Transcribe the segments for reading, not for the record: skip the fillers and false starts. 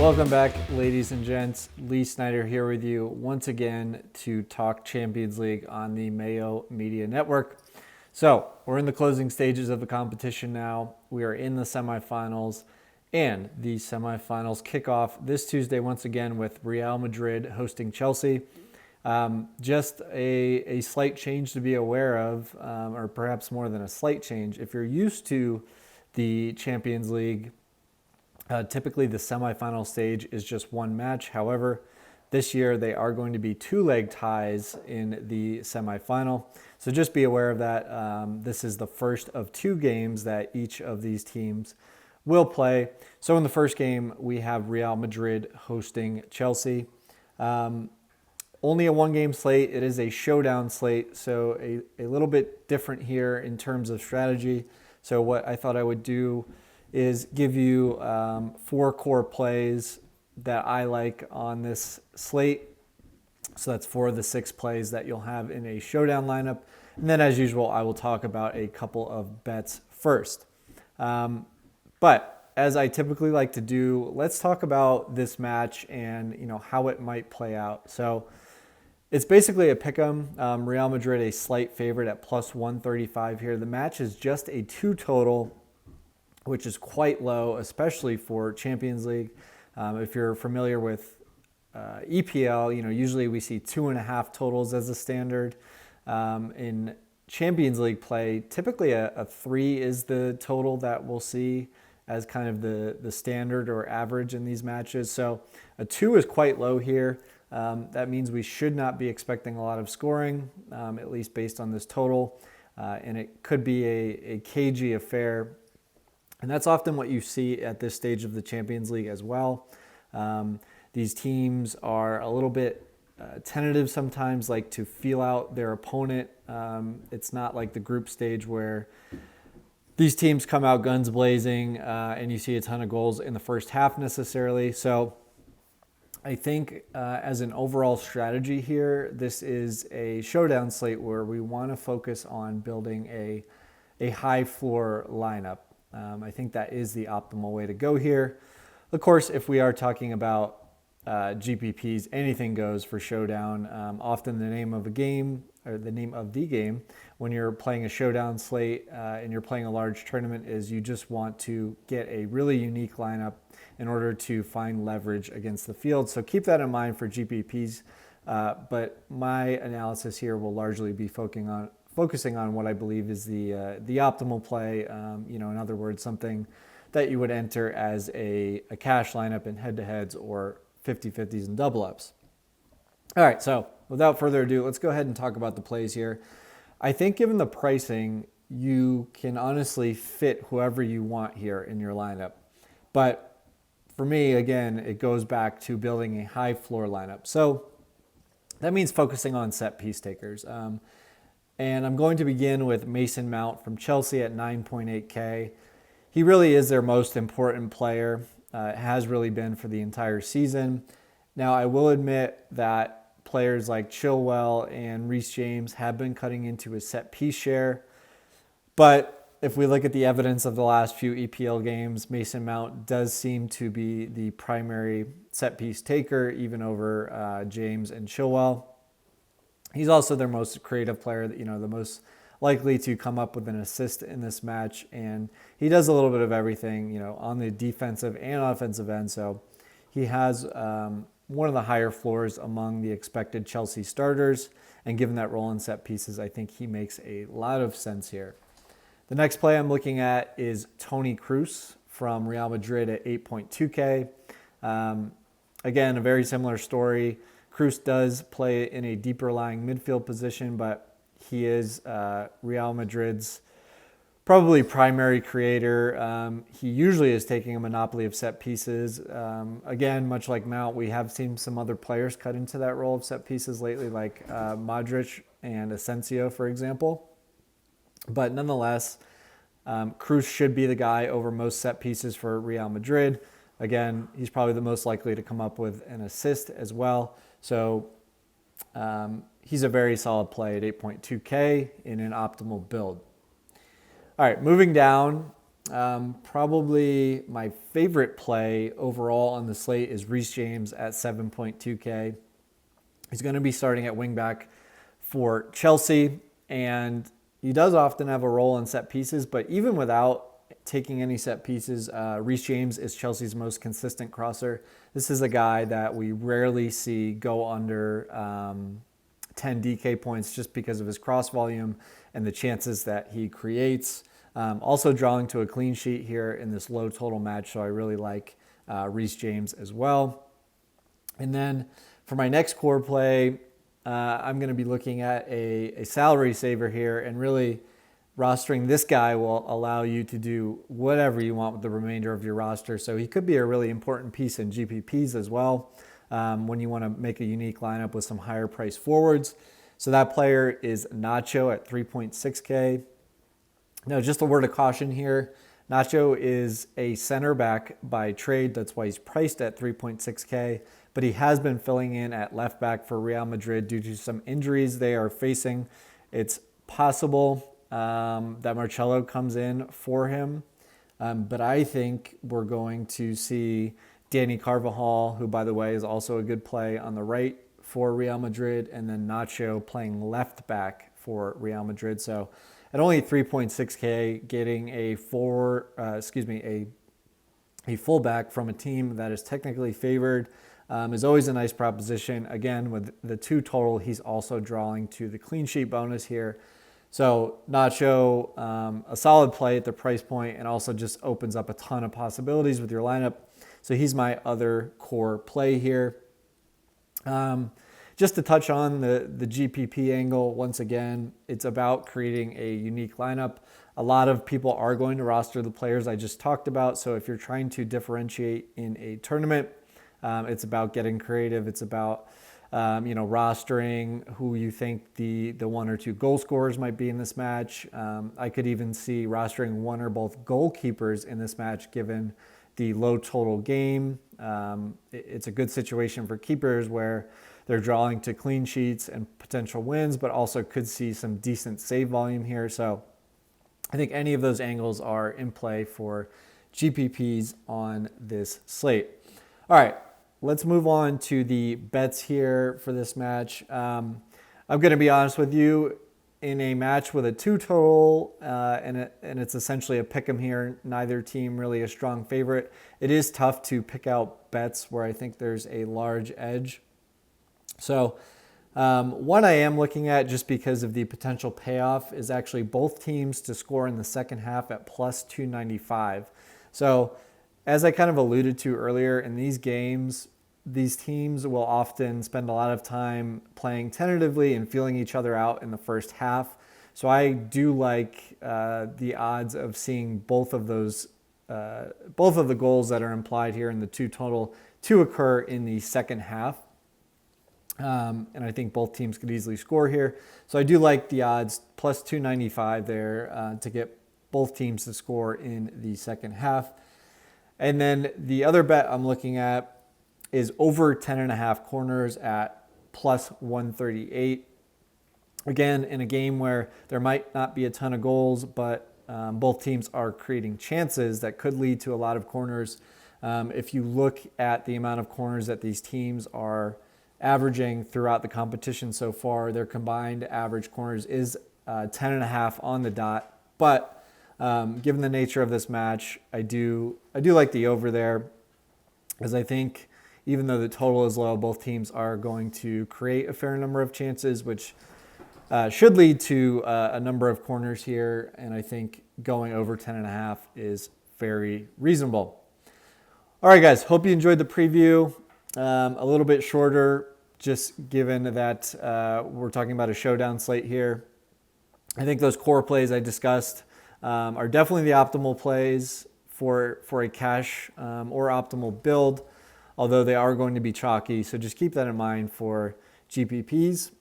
Welcome back, ladies and gents. Lee Snyder here with you once again to talk Champions League on the Mayo Media Network. So, we're in the closing stages of the competition now. We are in the semifinals, and the semifinals kick off this Tuesday once again with Real Madrid hosting Chelsea. Just a slight change to be aware of, or perhaps more than a slight change. If you're used to the Champions League, typically the semifinal stage is just one match. However, this year they are going to be two-leg ties in the semifinal. So just be aware of that. This is the first of two games that each of these teams will play. So in the first game, we have Real Madrid hosting Chelsea. Only a one-game slate. It is a showdown slate, so a little bit different here in terms of strategy. So what I thought I would do is give you 4 core plays that I like on this slate. So that's 4 of the 6 plays that you'll have in a showdown lineup. And then as usual, I will talk about a couple of bets first. But as I typically like to do, let's talk about this match and how it might play out. So it's basically a pick'em. Real Madrid a slight favorite at plus 135 here. The match is just a 2 total, which is quite low, especially for Champions League. If you're familiar with EPL, usually we see 2.5 totals as a standard. In Champions League play, typically a 3 is the total that we'll see as kind of the standard or average in these matches. So a 2 is quite low here. That means we should not be expecting a lot of scoring, at least based on this total. And it could be a cagey affair. And that's often what you see at this stage of the Champions League as well. These teams are a little bit tentative sometimes, like to feel out their opponent. It's not like the group stage where these teams come out guns blazing and you see a ton of goals in the first half necessarily. So I think as an overall strategy here, this is a showdown slate where we want to focus on building a high floor lineup. I think that is the optimal way to go here. Of course, if we are talking about GPPs, anything goes for showdown. Often the name of a game, or the name of the game, when you're playing a showdown slate and you're playing a large tournament, is you just want to get a really unique lineup in order to find leverage against the field. So keep that in mind for GPPs. But my analysis here will largely be focusing on what I believe is the optimal play. In other words, something that you would enter as a cash lineup in head-to-heads or 50-50s and double-ups. All right, so without further ado, let's go ahead and talk about the plays here. I think given the pricing, you can honestly fit whoever you want here in your lineup. But for me, again, it goes back to building a high floor lineup. So that means focusing on set piece takers. And I'm going to begin with Mason Mount from Chelsea at 9.8K. He really is their most important player. Has really been for the entire season. Now, I will admit that players like Chilwell and Reece James have been cutting into his set piece share. But if we look at the evidence of the last few EPL games, Mason Mount does seem to be the primary set piece taker, even over James and Chilwell. He's also their most creative player, the most likely to come up with an assist in this match. And he does a little bit of everything, on the defensive and offensive end. So he has one of the higher floors among the expected Chelsea starters. And given that role in set pieces, I think he makes a lot of sense here. The next play I'm looking at is Toni Kroos from Real Madrid at 8.2K. Again, a very similar story. Kroos does play in a deeper lying midfield position, but he is Real Madrid's probably primary creator. He usually is taking a monopoly of set pieces. Again, much like Mount, we have seen some other players cut into that role of set pieces lately, like Modric and Asensio, for example. But nonetheless, Kroos should be the guy over most set pieces for Real Madrid. Again, he's probably the most likely to come up with an assist as well. So he's a very solid play at 8.2K in an optimal build. All right, moving down, Probably my favorite play overall on the slate is Reece James at 7.2K. He's going to be starting at wingback for Chelsea, and he does often have a role in set pieces, but even without taking any set pieces, Reece James is Chelsea's most consistent crosser. This is a guy that we rarely see go under 10 DK points just because of his cross volume and the chances that he creates. Also drawing to a clean sheet here in this low total match, so I really like Reece James as well. And then for my next core play, I'm going to be looking at a salary saver here, and really rostering this guy will allow you to do whatever you want with the remainder of your roster. So he could be a really important piece in GPPs as well when you want to make a unique lineup with some higher price forwards. So that player is Nacho at 3.6K. Now, just a word of caution here. Nacho is a center back by trade. That's why he's priced at 3.6K. But he has been filling in at left back for Real Madrid due to some injuries they are facing. It's possible that Marcelo comes in for him. But I think we're going to see Danny Carvajal, who, by the way, is also a good play on the right for Real Madrid, and then Nacho playing left back for Real Madrid. So at only 3.6K, getting a fullback from a team that is technically favored is always a nice proposition. Again, with the 2 total, he's also drawing to the clean sheet bonus here. So Nacho, a solid play at the price point, and also just opens up a ton of possibilities with your lineup. So he's my other core play here. Just to touch on the GPP angle, once again, it's about creating a unique lineup. A lot of people are going to roster the players I just talked about. So if you're trying to differentiate in a tournament, it's about getting creative. It's about rostering who you think the 1 or 2 goal scorers might be in this match. I could even see rostering 1 or both goalkeepers in this match given the low total game. It's a good situation for keepers where they're drawing to clean sheets and potential wins, but also could see some decent save volume here. So I think any of those angles are in play for GPPs on this slate. All right, let's move on to the bets here for this match. I'm going to be honest with you. In a match with a 2 total, and it's essentially a pick 'em here, neither team really a strong favorite, it is tough to pick out bets where I think there's a large edge. So one I am looking at, just because of the potential payoff, is actually both teams to score in the second half at plus 295. So as I kind of alluded to earlier, in these games, these teams will often spend a lot of time playing tentatively and feeling each other out in the first half. So I do like the odds of seeing both of the goals that are implied here in the 2 total to occur in the second half. And I think both teams could easily score here. So I do like the odds plus 295 there to get both teams to score in the second half. And then the other bet I'm looking at is over 10.5 corners at plus 138. Again, in a game where there might not be a ton of goals, but both teams are creating chances that could lead to a lot of corners. If you look at the amount of corners that these teams are averaging throughout the competition so far, their combined average corners is 10.5 on the dot. But given the nature of this match, I do like the over there, as I think even though the total is low, both teams are going to create a fair number of chances, which should lead to a number of corners here. And I think going over 10.5 is very reasonable. All right, guys, hope you enjoyed the preview. A little bit shorter, just given that we're talking about a showdown slate here. I think those core plays I discussed are definitely the optimal plays for a cash or optimal build, although they are going to be chalky. So just keep that in mind for GPPs.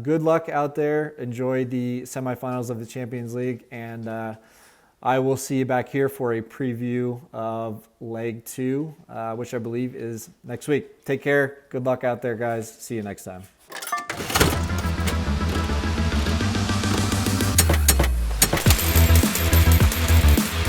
Good luck out there. Enjoy the semifinals of the Champions League. And I will see you back here for a preview of leg 2, which I believe is next week. Take care. Good luck out there, guys. See you next time.